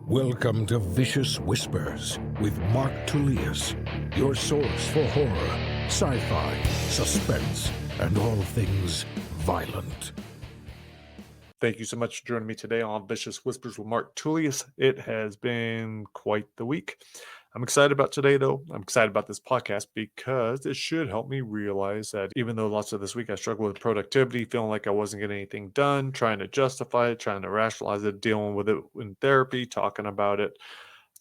Welcome to Vicious Whispers with Mark Tullius, your source for horror, sci-fi, suspense, and all things violent. Thank you so much for joining me today on Vicious Whispers with Mark Tullius. It has been quite the week. I'm excited about today, though. I'm excited about this podcast because it should help me realize that even though lots of this week I struggled with productivity, feeling like I wasn't getting anything done, trying to justify it, trying to rationalize it, dealing with it in therapy, talking about it,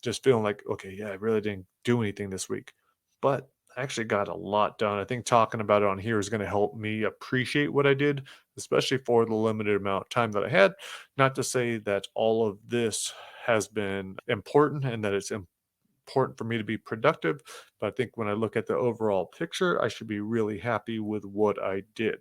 just feeling like, okay, yeah, I really didn't do anything this week. But I actually got a lot done. I think talking about it on here is going to help me appreciate what I did, especially for the limited amount of time that I had. Not to say that all of this has been important and that it's important for me to be productive, but I think when I look at the overall picture, I should be really happy with what I did.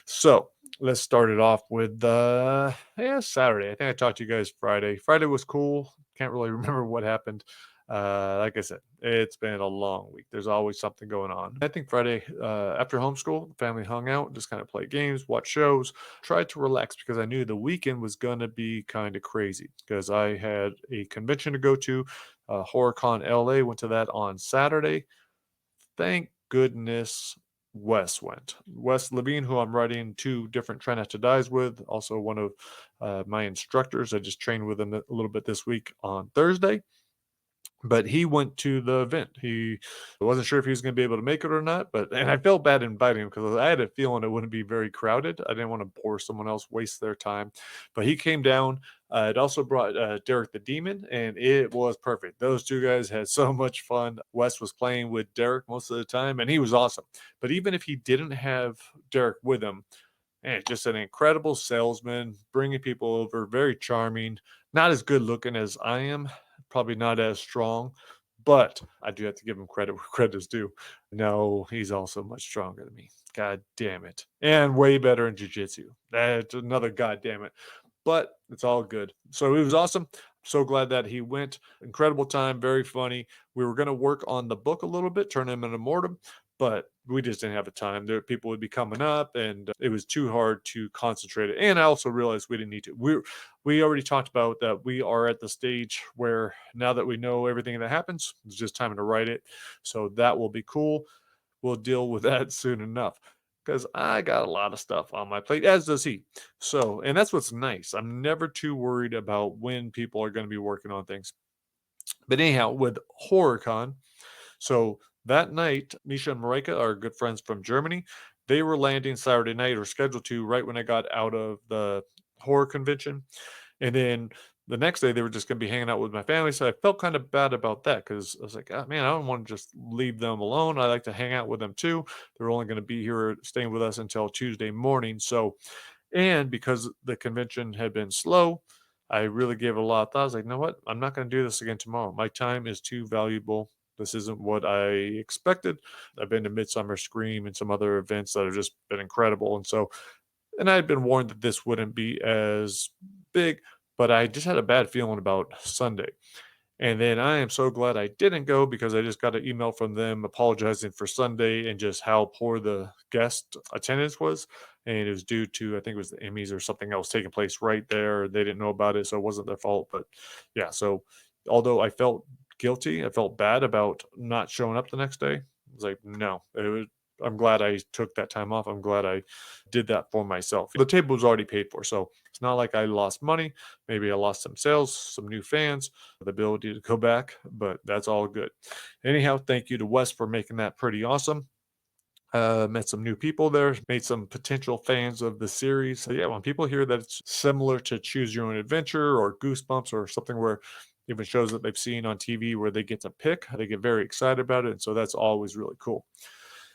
So let's start it off with Saturday. I think I talked to you guys Friday. Friday was cool. Can't really remember what happened. Like I said, it's been a long week. There's always something going on. I think Friday, after homeschool, the family hung out, just kind of played games, watch shows, tried to relax because I knew the weekend was going to be kind of crazy because I had a convention to go to, HorrorCon LA. Went to that on Saturday. Thank goodness Wes went. Wes Levine, who I'm writing 2 different Try Not to Dies with, also one of my instructors. I just trained with him a little bit this week on Thursday. But he went to the event. He wasn't sure if he was going to be able to make it or not, and I felt bad inviting him because I had a feeling it wouldn't be very crowded. I didn't want to bore someone else, waste their time. But he came down. It also brought Derek the Demon, and it was perfect. Those 2 guys had so much fun. Wes was playing with Derek most of the time, and he was awesome. But even if he didn't have Derek with him, man, just an incredible salesman, bringing people over, very charming, not as good looking as I am, probably not as strong, but I do have to give him credit where credit is due. No, he's also much stronger than me. God damn it. And way better in jiu-jitsu. That's another god damn it. But it's all good. So it was awesome. So glad that he went. Incredible time, very funny. We were going to work on the book a little bit, turn him into mortem, but we just didn't have the time. There, people would be coming up, and it was too hard to concentrate. And I also realized we didn't need to. We already talked about that. We are at the stage where now that we know everything that happens, it's just time to write it. So that will be cool. We'll deal with that soon enough because I got a lot of stuff on my plate, as does he. So, and that's what's nice. I'm never too worried about when people are going to be working on things. But anyhow, with HorrorCon, so that night, Misha and Marika are good friends from Germany. They were landing Saturday night or scheduled to right when I got out of the horror convention. And then the next day, they were just going to be hanging out with my family. So I felt kind of bad about that because I was like, oh, man, I don't want to just leave them alone. I like to hang out with them too. They're only going to be here staying with us until Tuesday morning. So, and because the convention had been slow, I really gave it a lot of thought. I was like, you know what? I'm not going to do this again tomorrow. My time is too valuable. This isn't what I expected. I've been to Midsummer Scream and some other events that have just been incredible. And I had been warned that this wouldn't be as big, but I just had a bad feeling about Sunday. And then I am so glad I didn't go because I just got an email from them apologizing for Sunday and just how poor the guest attendance was. And it was due to, I think it was the Emmys or something else taking place right there. They didn't know about it, so it wasn't their fault. But yeah, so although I felt guilty, I felt bad about not showing up the next day. I was like, no, I'm glad I took that time off. I'm glad I did that for myself. The table was already paid for, so it's not like I lost money. Maybe I lost some sales, some new fans, the ability to go back, but that's all good. Anyhow, thank you to Wes for making that pretty awesome. Met some new people there, made some potential fans of the series. So yeah, when people hear that it's similar to Choose Your Own Adventure or Goosebumps or something where even shows that they've seen on TV where they get to pick, they get very excited about it. And so that's always really cool.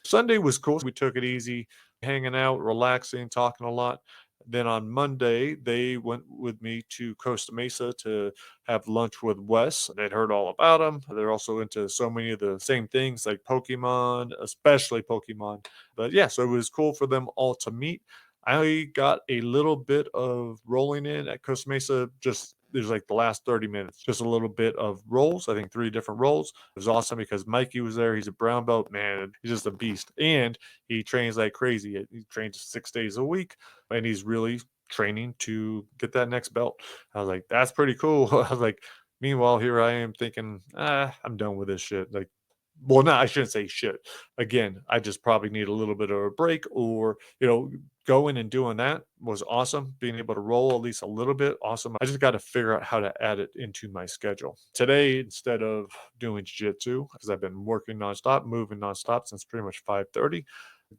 Sunday was cool. We took it easy, hanging out, relaxing, talking a lot. Then on Monday, they went with me to Costa Mesa to have lunch with Wes. They'd heard all about him. They're also into so many of the same things like Pokemon, especially Pokemon. But yeah, so it was cool for them all to meet. I got a little bit of rolling in at Costa Mesa, just there's like the last 30 minutes, just a little bit of rolls. I think 3 different rolls. It was awesome because Mikey was there. He's a brown belt, man. He's just a beast. And he trains like crazy. He trains 6 days a week, and he's really training to get that next belt. I was like, that's pretty cool. I was like, Meanwhile, here I am thinking, I'm done with this shit. Like, well, no, I shouldn't say shit. Again, I just probably need a little bit of a break, or, going and doing that was awesome. Being able to roll at least a little bit, awesome. I just got to figure out how to add it into my schedule. Today, instead of doing jiu-jitsu, because I've been working nonstop, moving nonstop since pretty much 5:30,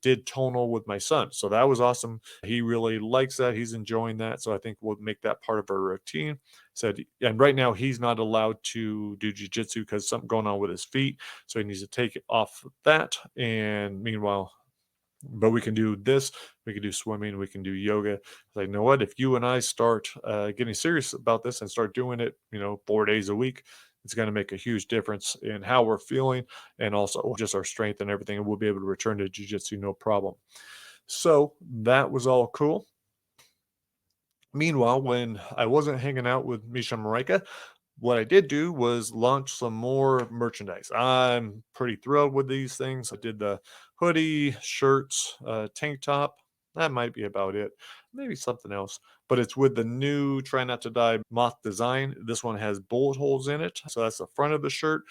did tonal with my son. So that was awesome. He really likes that. He's enjoying that. So I think we'll make that part of our routine. Said, and right now he's not allowed to do jujitsu because something going on with his feet. So he needs to take it off of that. And meanwhile, but we can do this, we can do swimming, we can do yoga. It's like, you know what? If you and I start getting serious about this and start doing it, 4 days a week, it's going to make a huge difference in how we're feeling and also just our strength and everything. And we'll be able to return to jujitsu no problem. So that was all cool. Meanwhile, when I wasn't hanging out with Misha and Marika, what I did do was launch some more merchandise. I'm pretty thrilled with these things. I did the hoodie, shirts, tank top. That might be about it. Maybe something else. But it's with the new Try Not to Die moth design. This one has bullet holes in it. So that's the front of the shirt.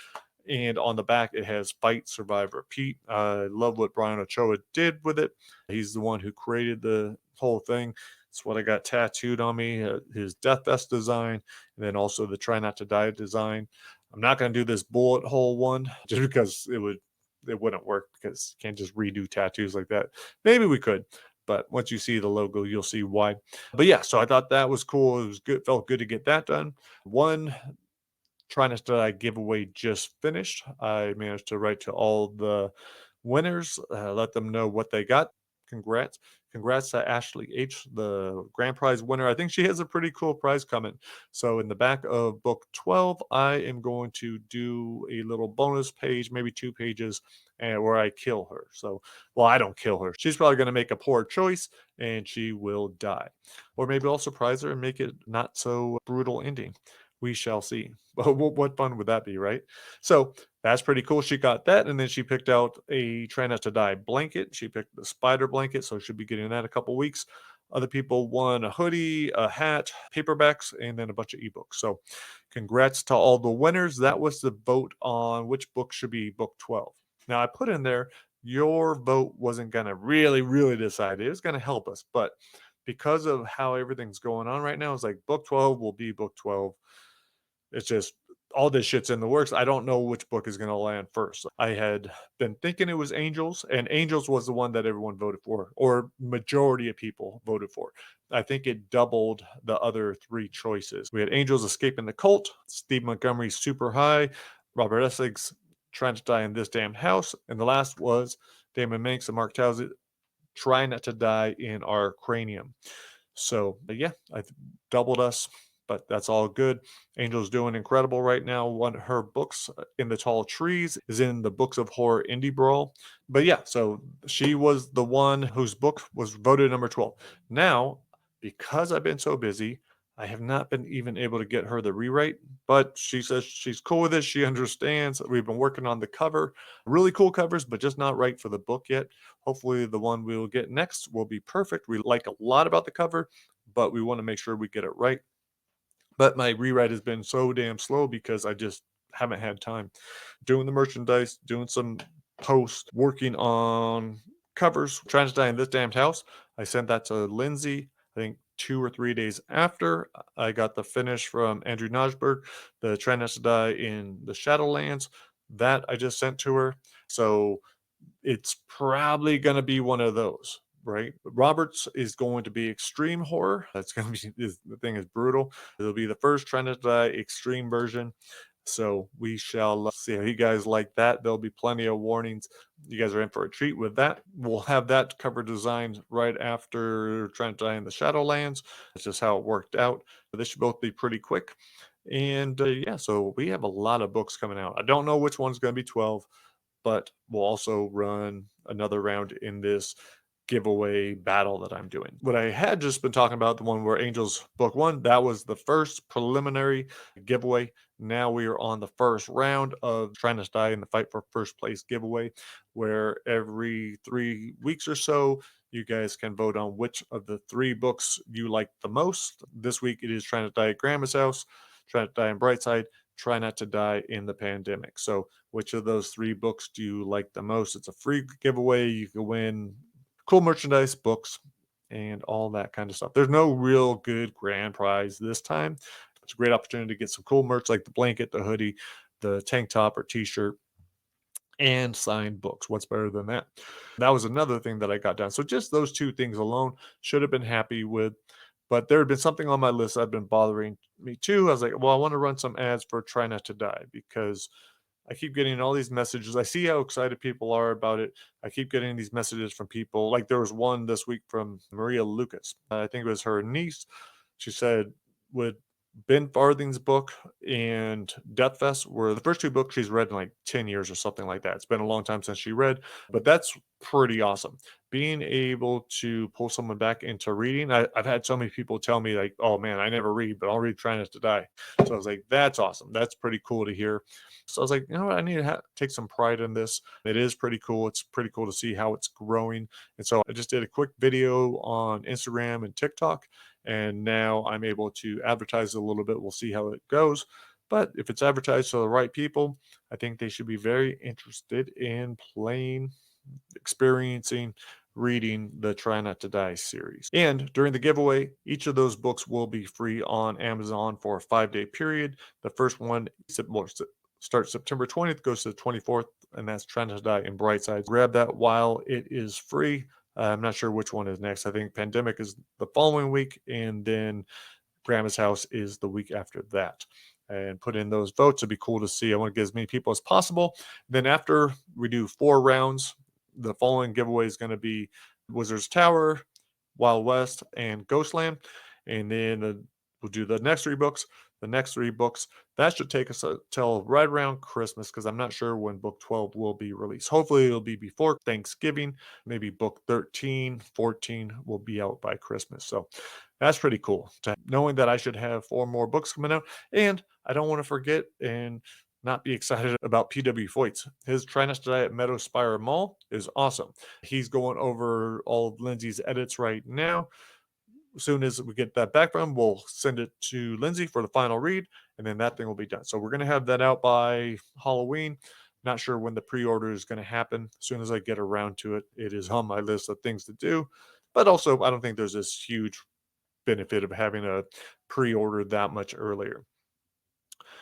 And on the back, it has Fight, Survive, Repeat. I love what Brian Ochoa did with it. He's the one who created the whole thing. It's what I got tattooed on me, his Death Vest design, and then also the Try Not to Die design. I'm not going to do this bullet hole one just because it wouldn't work because you can't just redo tattoos like that. Maybe we could, but once you see the logo, you'll see why. But yeah, so I thought that was cool. It was good, felt good to get that done. One Trying to Die giveaway just finished. I managed to write to all the winners, let them know what they got. Congrats. Congrats to Ashley H, the grand prize winner. I think she has a pretty cool prize coming. So, in the back of book 12, I am going to do a little bonus page, maybe 2 pages, and where I kill her. So, well, I don't kill her. She's probably going to make a poor choice and she will die. Or maybe I'll surprise her and make it not so brutal ending. We shall see. What fun would that be, right? So that's pretty cool. She got that, and then she picked out a Try Not to Die blanket. She picked the spider blanket, so she'll be getting that a couple weeks. Other people won a hoodie, a hat, paperbacks, and then a bunch of ebooks. So congrats to all the winners. That was the vote on which book should be book 12. Now I put in there your vote wasn't going to really, really decide. It was going to help us, but because of how everything's going on right now, it's like book 12 will be book 12. It's just all this shit's in the works. I don't know which book is going to land first. I had been thinking it was Angels, and Angels was the one that everyone voted for, or majority of people voted for. I think it doubled the other three choices. We had Angels Escaping the Cult, Steve Montgomery's Super High, Robert Essex Trying to Die in This Damned House, and the last was Damon Manx and Mark Tullius Trying Not to Die in Our Cranium. So, yeah, I doubled us, but that's all good. Angel's doing incredible right now. One of her books, In the Tall Trees, is in the Books of Horror Indie Brawl. But yeah, so she was the one whose book was voted number 12. Now, because I've been so busy, I have not been even able to get her the rewrite, but she says she's cool with it. She understands. We've been working on the cover, really cool covers, but just not right for the book yet. Hopefully, the one we will get next will be perfect. We like a lot about the cover, but we want to make sure we get it right. But my rewrite has been so damn slow because I just haven't had time doing the merchandise, doing some posts, working on covers, trying to die in this damned house. I sent that to Lindsay, I think 2 or 3 days after. I got the finish from Andrew Najberg, the Trying Not to Die in the Shadowlands. That I just sent to her. So it's probably going to be one of those, right? Roberts is going to be extreme horror. That's going to be the thing is brutal. It'll be the first Trying to Die extreme version. So we shall see how you guys like that. There'll be plenty of warnings. You guys are in for a treat with that. We'll have that cover designed right after Trying to Die in the Shadowlands. That's just how it worked out. This should both be pretty quick. And yeah, so we have a lot of books coming out. I don't know which one's going to be 12, but we'll also run another round in this giveaway battle that I'm doing. What I had just been talking about, the one where Angels book one, that was the first preliminary giveaway. Now we are on the first round of Trying to Die in the Fight for First Place giveaway, where every 3 weeks or so, you guys can vote on which of the 3 books you like the most. This week it is Trying to Die at Grandma's House. Try Not to Die in Brightside, Try Not to Die in the Pandemic. So, which of those three books do you like the most? It's a free giveaway. You can win cool merchandise, books, and all that kind of stuff. There's no real good grand prize this time. It's a great opportunity to get some cool merch like the blanket, the hoodie, the tank top or t-shirt, and signed books. What's better than that? That was another thing that I got done. So just those two things alone should have been happy with. But there had been something on my list that had been bothering me too. I was like, well, I want to run some ads for Try Not to Die because I keep getting all these messages. I see how excited people are about it. I keep getting these messages from people. Like there was one this week from Maria Lucas. I think it was her niece. She said, would Ben Farthing's book and Death Fest were the first two books she's read in like 10 years or something like that. It's been a long time since she read, but that's pretty awesome. Being able to pull someone back into reading. I've had so many people tell me, like, oh man, I never read, but I'll read Try Not to Die. So I was like, that's awesome. That's pretty cool to hear. So I was like, you know what? I need to take some pride in this. It is pretty cool. It's pretty cool to see how it's growing. And so I just did a quick video on Instagram and TikTok, and now I'm able to advertise it a little bit. We'll see how it goes. But if it's advertised to the right people, I think they should be very interested in playing, experiencing, reading the Try Not to Die series. And during the giveaway, each of those books will be free on Amazon for a 5-day period. The first one starts September 20th, goes to the 24th, and that's Try Not to Die in Brightside. Grab that while it is free. I'm not sure which one is next. I think Pandemic is the following week, and then Grandma's House is the week after that. And put in those votes. It'd be cool to see. I want to get as many people as possible. Then after we do 4 rounds, the following giveaway is going to be Wizard's Tower, Wild West, and Ghostland. And then we'll do the next 3 books. The next 3 books, that should take us till right around Christmas because I'm not sure when book 12 will be released. Hopefully it'll be before Thanksgiving. Maybe book 13, 14 will be out by Christmas. So that's pretty cool. Knowing that I should have 4 more books coming out. And I don't want to forget and not be excited about P.W. Foyt's. His Try Not to Die at Meadow Spire Mall is awesome. He's going over all of Lindsay's edits right now. As soon as we get that back from him, we'll send it to Lindsay for the final read, and then that thing will be done. So we're going to have that out by Halloween. Not sure when the pre-order is going to happen. As soon as I get around to it, it is on my list of things to do. But also, I don't think there's this huge benefit of having a pre-order that much earlier.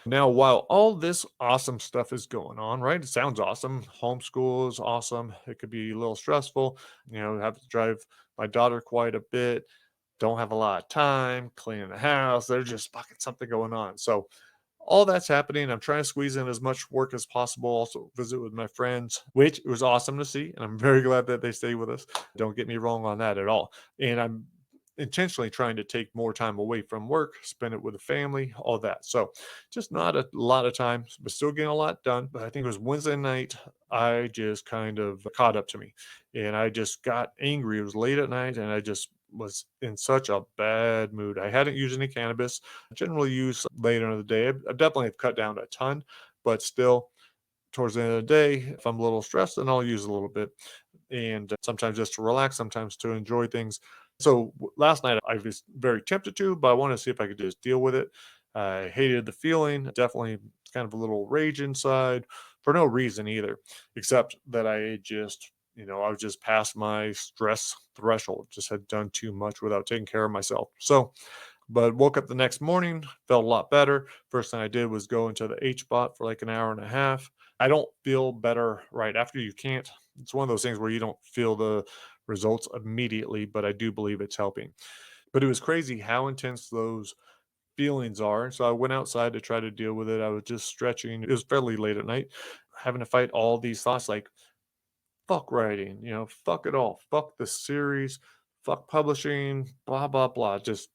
Now, while all this awesome stuff is going on, right? It sounds awesome. Homeschool is awesome. It could be a little stressful. Have to drive my daughter quite a bit. Don't have a lot of time cleaning the house. There's just fucking something going on. So all that's happening. I'm trying to squeeze in as much work as possible. Also visit with my friends, which was awesome to see. And I'm very glad that they stay with us. Don't get me wrong on that at all. And I'm intentionally trying to take more time away from work, spend it with the family, all that. So just not a lot of time, but still getting a lot done. But I think it was Wednesday night, I just kind of caught up to me and I just got angry. It was late at night and I just was in such a bad mood. I hadn't used any cannabis. I generally use later in the day. I definitely have cut down a ton, but still towards the end of the day, if I'm a little stressed, then I'll use a little bit. And sometimes just to relax, sometimes to enjoy things. So last night I was very tempted to, but I wanted to see if I could just deal with it. I hated the feeling. Definitely kind of a little rage inside for no reason either, except that I just, I was just past my stress threshold, just had done too much without taking care of myself. So, but woke up the next morning, felt a lot better. First thing I did was go into the H bot for like an hour and a half. I don't feel better right after. You can't. It's one of those things where you don't feel the results immediately, but I do believe it's helping. But it was crazy how intense those feelings are. So I went outside to try to deal with it. I was just stretching. It was fairly late at night, having to fight all these thoughts like, fuck writing, fuck it all, fuck the series, fuck publishing, blah, blah, blah. Just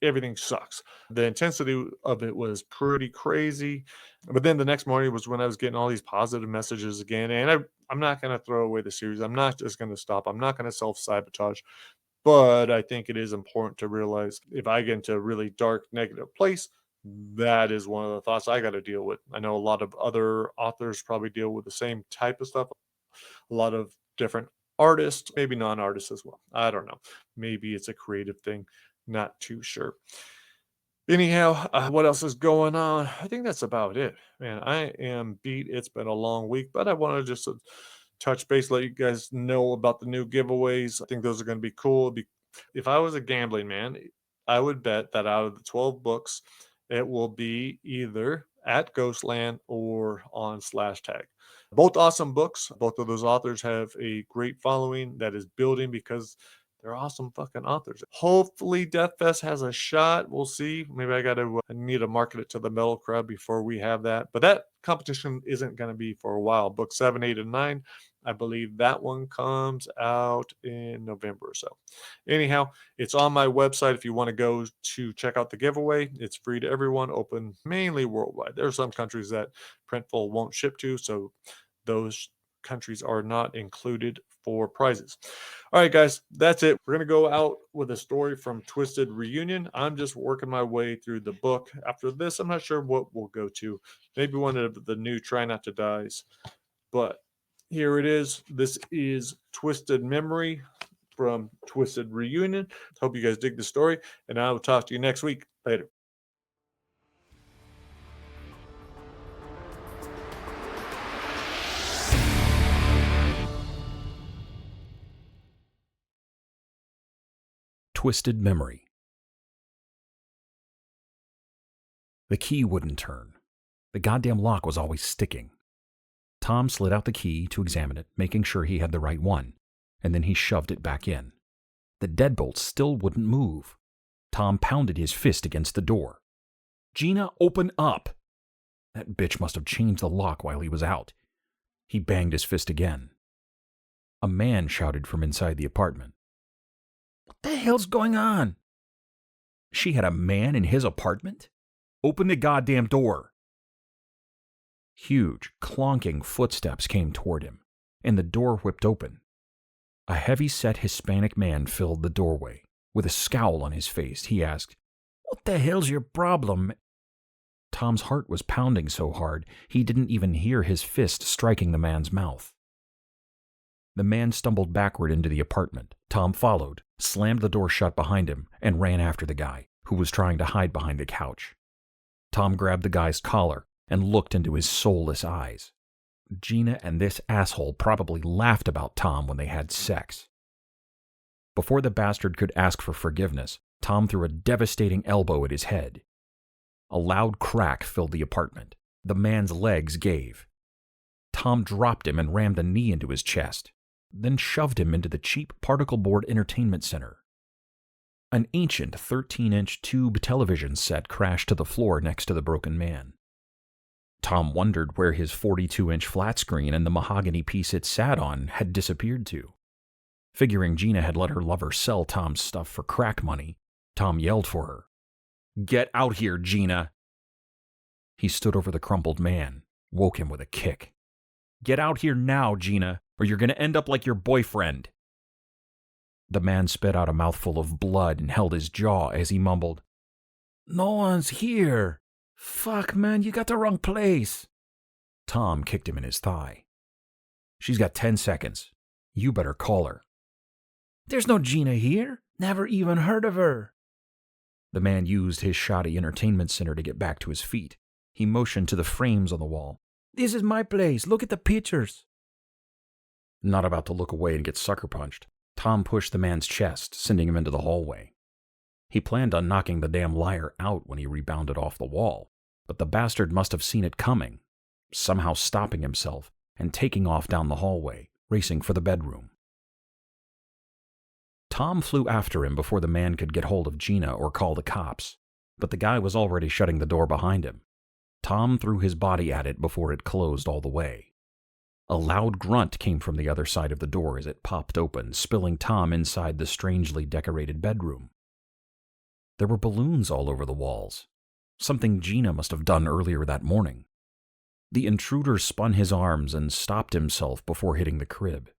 everything sucks. The intensity of it was pretty crazy. But then the next morning was when I was getting all these positive messages again. And I'm not going to throw away the series. I'm not just going to stop. I'm not going to self sabotage. But I think it is important to realize if I get into a really dark, negative place, that is one of the thoughts I got to deal with. I know a lot of other authors probably deal with the same type of stuff. A lot of different artists, maybe non-artists as well. I don't know. Maybe it's a creative thing. Not too sure. Anyhow, what else is going on? I think that's about it, man. I am beat. It's been a long week, but I want to just touch base, let you guys know about the new giveaways. I think those are going to be cool. If I was a gambling man, I would bet that out of the 12 books, it will be either at Ghostland or on Slash Tag. Both awesome books. Both of those authors have a great following that is building because they're awesome fucking authors. Hopefully, Death Fest has a shot. We'll see. Maybe I need to market it to the metal crowd before we have that. But that competition isn't going to be for a while. Book 7, 8, and 9. I believe that one comes out in November or so. Anyhow, it's on my website if you want to go to check out the giveaway. It's free to everyone, open mainly worldwide. There are some countries that Printful won't ship to, so those countries are not included for prizes. All right, guys, that's it. We're going to go out with a story from Twisted Reunion. I'm just working my way through the book. After this, I'm not sure what we'll go to. Maybe one of the new Try Not to Dies. But here it is. This is Twisted Memory from Twisted Reunion. Hope you guys dig the story, and I will talk to you next week. Later. Twisted Memory. The key wouldn't turn. The goddamn lock was always sticking. Tom slid out the key to examine it, making sure he had the right one, and then he shoved it back in. The deadbolt still wouldn't move. Tom pounded his fist against the door. "Gina, open up!" That bitch must have changed the lock while he was out. He banged his fist again. A man shouted from inside the apartment. "What the hell's going on?" She had a man in his apartment? "Open the goddamn door!" Huge, clonking footsteps came toward him, and the door whipped open. A heavy-set Hispanic man filled the doorway. With a scowl on his face, he asked, "What the hell's your problem?" Tom's heart was pounding so hard he didn't even hear his fist striking the man's mouth. The man stumbled backward into the apartment. Tom followed, slammed the door shut behind him, and ran after the guy, who was trying to hide behind the couch. Tom grabbed the guy's collar and looked into his soulless eyes. Gina and this asshole probably laughed about Tom when they had sex. Before the bastard could ask for forgiveness, Tom threw a devastating elbow at his head. A loud crack filled the apartment. The man's legs gave. Tom dropped him and rammed a knee into his chest, then shoved him into the cheap particle board entertainment center. An ancient 13-inch tube television set crashed to the floor next to the broken man. Tom wondered where his 42-inch flat screen and the mahogany piece it sat on had disappeared to. Figuring Gina had let her lover sell Tom's stuff for crack money, Tom yelled for her. "Get out here, Gina!" He stood over the crumpled man, woke him with a kick. "Get out here now, Gina, or you're going to end up like your boyfriend." The man spit out a mouthful of blood and held his jaw as he mumbled, "No one's here. Fuck, man, you got the wrong place." Tom kicked him in his thigh. "She's got 10 seconds. You better call her." "There's no Gina here. Never even heard of her." The man used his shoddy entertainment center to get back to his feet. He motioned to the frames on the wall. "This is my place. Look at the pictures." Not about to look away and get sucker punched, Tom pushed the man's chest, sending him into the hallway. He planned on knocking the damn liar out when he rebounded off the wall, but the bastard must have seen it coming, somehow stopping himself and taking off down the hallway, racing for the bedroom. Tom flew after him before the man could get hold of Gina or call the cops, but the guy was already shutting the door behind him. Tom threw his body at it before it closed all the way. A loud grunt came from the other side of the door as it popped open, spilling Tom inside the strangely decorated bedroom. There were balloons all over the walls, something Gina must have done earlier that morning. The intruder spun his arms and stopped himself before hitting the crib.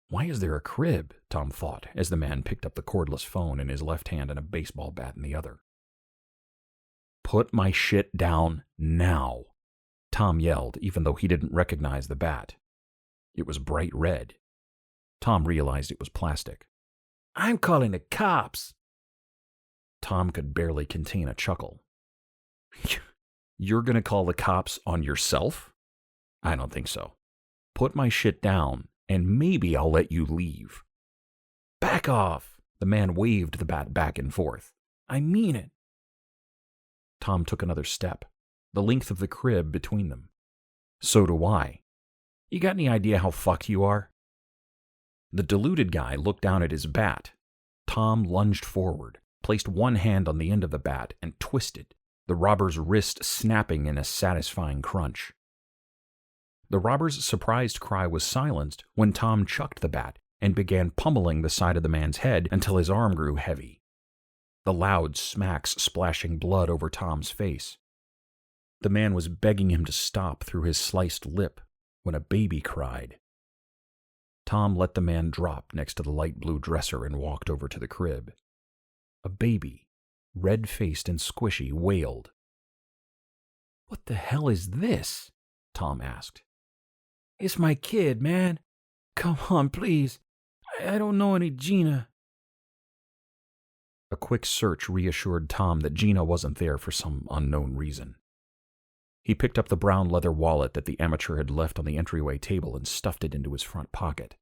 Why is there a crib? Tom thought as the man picked up the cordless phone in his left hand and a baseball bat in the other. "Put my shit down now," Tom yelled, even though he didn't recognize the bat. It was bright red. Tom realized it was plastic. "I'm calling the cops." Tom could barely contain a chuckle. You're gonna call the cops on yourself? I don't think so. Put my shit down, and maybe I'll let you leave. Back off! The man waved the bat back and forth. I mean it. Tom took another step, the length of the crib between them. So do I. You got any idea how fucked you are? The deluded guy looked down at his bat. Tom lunged forward, placed one hand on the end of the bat, and twisted, the robber's wrist snapping in a satisfying crunch. The robber's surprised cry was silenced when Tom chucked the bat and began pummeling the side of the man's head until his arm grew heavy. The loud smacks splashing blood over Tom's face. The man was begging him to stop through his sliced lip when a baby cried. Tom let the man drop next to the light blue dresser and walked over to the crib. A baby, red-faced and squishy, wailed. "What the hell is this?" Tom asked. "It's my kid, man. Come on, please. I don't know any Gina." A quick search reassured Tom that Gina wasn't there for some unknown reason. He picked up the brown leather wallet that the amateur had left on the entryway table and stuffed it into his front pocket.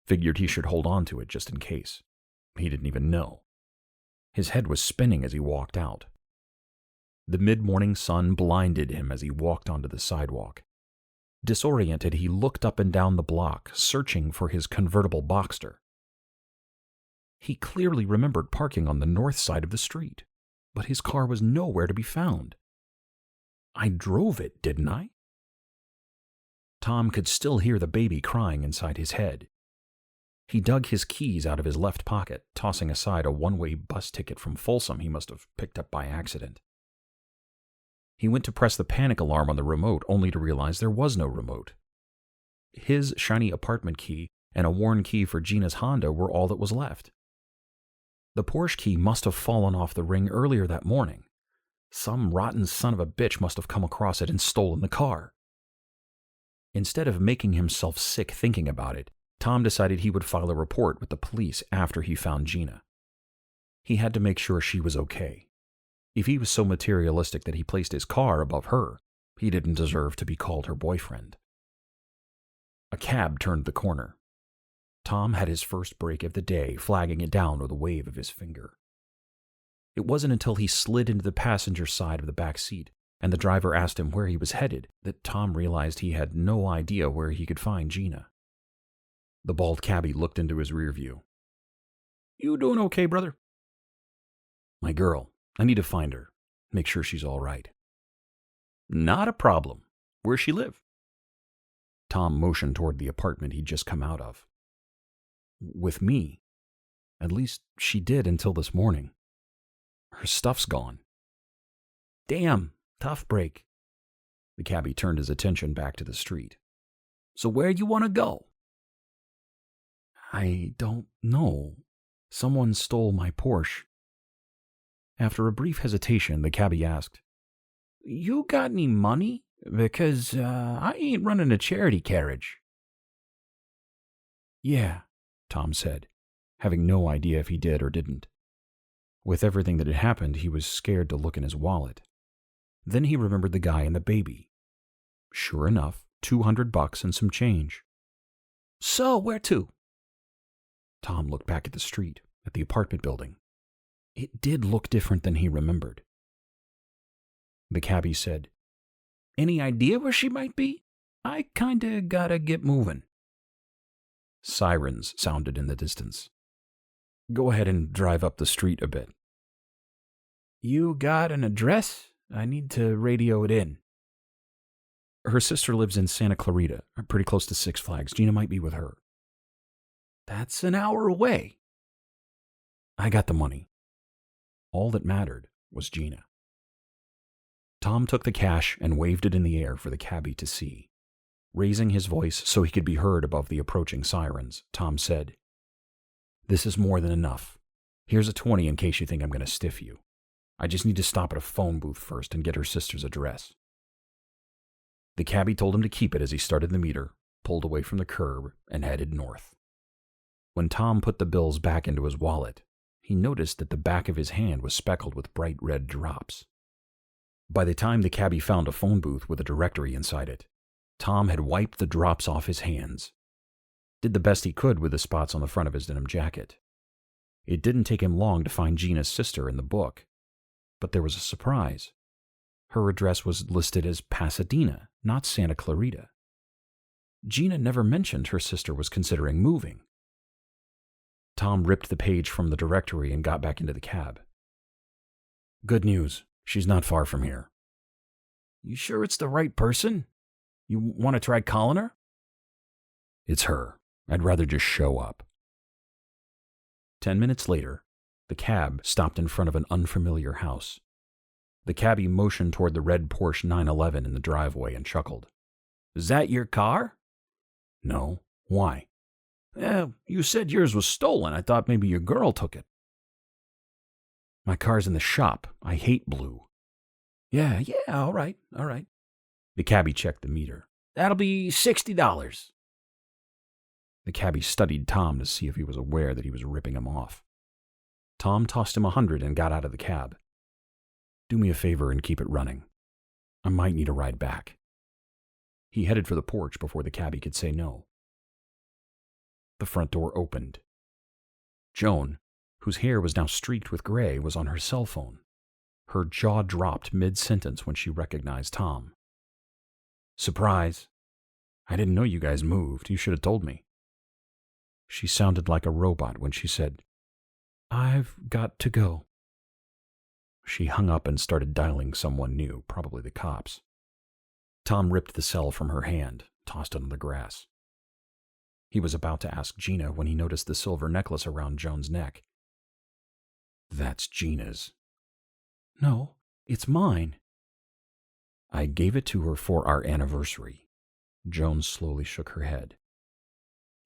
Figured he should hold on to it just in case. He didn't even know. His head was spinning as he walked out. The mid-morning sun blinded him as he walked onto the sidewalk. Disoriented, he looked up and down the block, searching for his convertible Boxster. He clearly remembered parking on the north side of the street, but his car was nowhere to be found. I drove it, didn't I? Tom could still hear the baby crying inside his head. He dug his keys out of his left pocket, tossing aside a one-way bus ticket from Folsom he must have picked up by accident. He went to press the panic alarm on the remote, only to realize there was no remote. His shiny apartment key and a worn key for Gina's Honda were all that was left. The Porsche key must have fallen off the ring earlier that morning. Some rotten son of a bitch must have come across it and stolen the car. Instead of making himself sick thinking about it, Tom decided he would file a report with the police after he found Gina. He had to make sure she was okay. If he was so materialistic that he placed his car above her, he didn't deserve to be called her boyfriend. A cab turned the corner. Tom had his first break of the day, flagging it down with a wave of his finger. It wasn't until he slid into the passenger side of the back seat and the driver asked him where he was headed that Tom realized he had no idea where he could find Gina. The bald cabbie looked into his rear view. "You doing okay, brother?" "My girl. I need to find her. Make sure she's all right." "Not a problem. Where's she live?" Tom motioned toward the apartment he'd just come out of. "With me. At least she did until this morning. Her stuff's gone." "Damn, tough break." The cabbie turned his attention back to the street. "So where you want to go?" "I don't know. Someone stole my Porsche." After a brief hesitation, the cabbie asked, "You got any money? Because I ain't running a charity carriage." "Yeah," Tom said, having no idea if he did or didn't. With everything that had happened, he was scared to look in his wallet. Then he remembered the guy and the baby. Sure enough, $200 and some change. "So, where to?" Tom looked back at the street, at the apartment building. It did look different than he remembered. The cabbie said, "Any idea where she might be? I kinda gotta get moving." Sirens sounded in the distance. "Go ahead and drive up the street a bit." "You got an address? I need to radio it in." "Her sister lives in Santa Clarita, pretty close to Six Flags. Gina might be with her." "That's an hour away." "I got the money." All that mattered was Gina. Tom took the cash and waved it in the air for the cabbie to see. Raising his voice so he could be heard above the approaching sirens, Tom said, "This is more than enough. Here's a 20 in case you think I'm going to stiff you. I just need to stop at a phone booth first and get her sister's address." The cabbie told him to keep it as he started the meter, pulled away from the curb, and headed north. When Tom put the bills back into his wallet, he noticed that the back of his hand was speckled with bright red drops. By the time the cabbie found a phone booth with a directory inside it, Tom had wiped the drops off his hands. Did the best he could with the spots on the front of his denim jacket. It didn't take him long to find Gina's sister in the book, but there was a surprise. Her address was listed as Pasadena, not Santa Clarita. Gina never mentioned her sister was considering moving. Tom ripped the page from the directory and got back into the cab. Good news. She's not far from here. You sure it's the right person? You want to try calling her? It's her. I'd rather just show up. 10 minutes later, the cab stopped in front of an unfamiliar house. The cabbie motioned toward the red Porsche 911 in the driveway and chuckled. Is that your car? No. Why? You said yours was stolen. I thought maybe your girl took it. My car's in the shop. I hate blue. Yeah, all right. The cabbie checked the meter. That'll be $60. The cabbie studied Tom to see if he was aware that he was ripping him off. Tom tossed him $100 and got out of the cab. Do me a favor and keep it running. I might need a ride back. He headed for the porch before the cabbie could say no. The front door opened. Joan, whose hair was now streaked with gray, was on her cell phone. Her jaw dropped mid-sentence when she recognized Tom. Surprise. I didn't know you guys moved. You should have told me. She sounded like a robot when she said, I've got to go. She hung up and started dialing someone new, probably the cops. Tom ripped the cell from her hand, tossed it on the grass. He was about to ask Gina when he noticed the silver necklace around Joan's neck. That's Gina's. No, it's mine. I gave it to her for our anniversary. Joan slowly shook her head.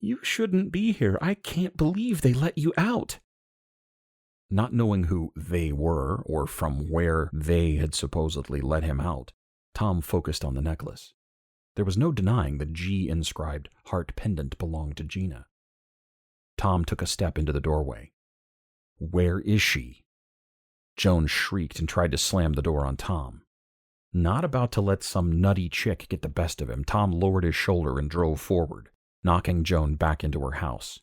You shouldn't be here. I can't believe they let you out. Not knowing who they were or from where they had supposedly let him out, Tom focused on the necklace. There was no denying the G-inscribed heart pendant belonged to Gina. Tom took a step into the doorway. Where is she? Joan shrieked and tried to slam the door on Tom. Not about to let some nutty chick get the best of him, Tom lowered his shoulder and drove forward, knocking Joan back into her house.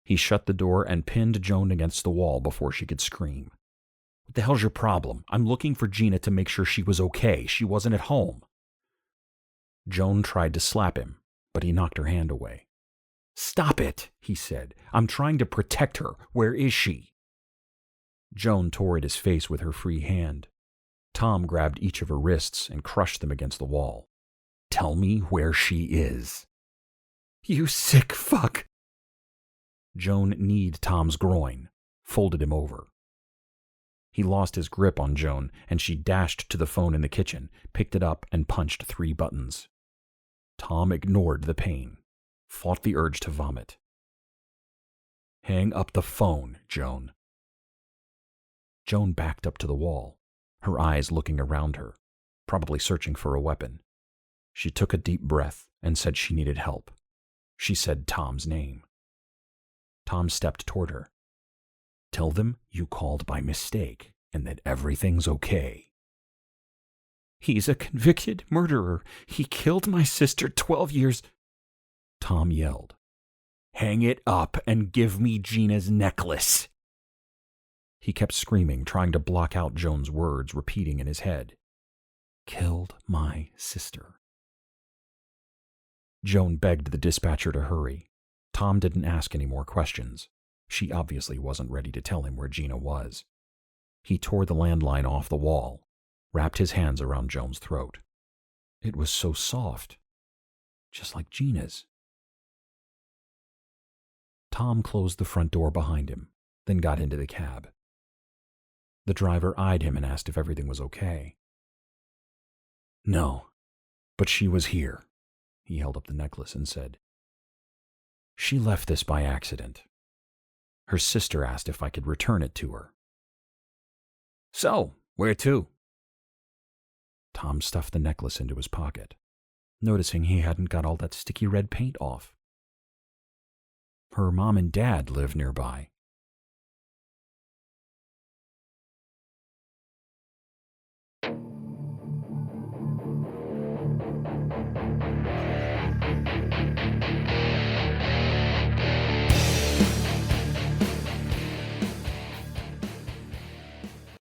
He shut the door and pinned Joan against the wall before she could scream. What the hell's your problem? I'm looking for Gina to make sure she was okay. She wasn't at home. Joan tried to slap him, but he knocked her hand away. Stop it, he said. I'm trying to protect her. Where is she? Joan tore at his face with her free hand. Tom grabbed each of her wrists and crushed them against the wall. Tell me where she is. You sick fuck. Joan kneed Tom's groin, folded him over. He lost his grip on Joan, and she dashed to the phone in the kitchen, picked it up, and punched 3 buttons. Tom ignored the pain, fought the urge to vomit. Hang up the phone, Joan. Joan backed up to the wall, her eyes looking around her, probably searching for a weapon. She took a deep breath and said she needed help. She said Tom's name. Tom stepped toward her. Tell them you called by mistake and that everything's okay. He's a convicted murderer. He killed my sister 12 years. Tom yelled. Hang it up and give me Gina's necklace. He kept screaming, trying to block out Joan's words, repeating in his head. Killed my sister. Joan begged the dispatcher to hurry. Tom didn't ask any more questions. She obviously wasn't ready to tell him where Gina was. He tore the landline off the wall, wrapped his hands around Joan's throat. It was so soft, just like Gina's. Tom closed the front door behind him, then got into the cab. The driver eyed him and asked if everything was okay. No, but she was here. He held up the necklace and said, She left this by accident. Her sister asked if I could return it to her. So, where to? Tom stuffed the necklace into his pocket, noticing he hadn't got all that sticky red paint off. Her mom and dad live nearby.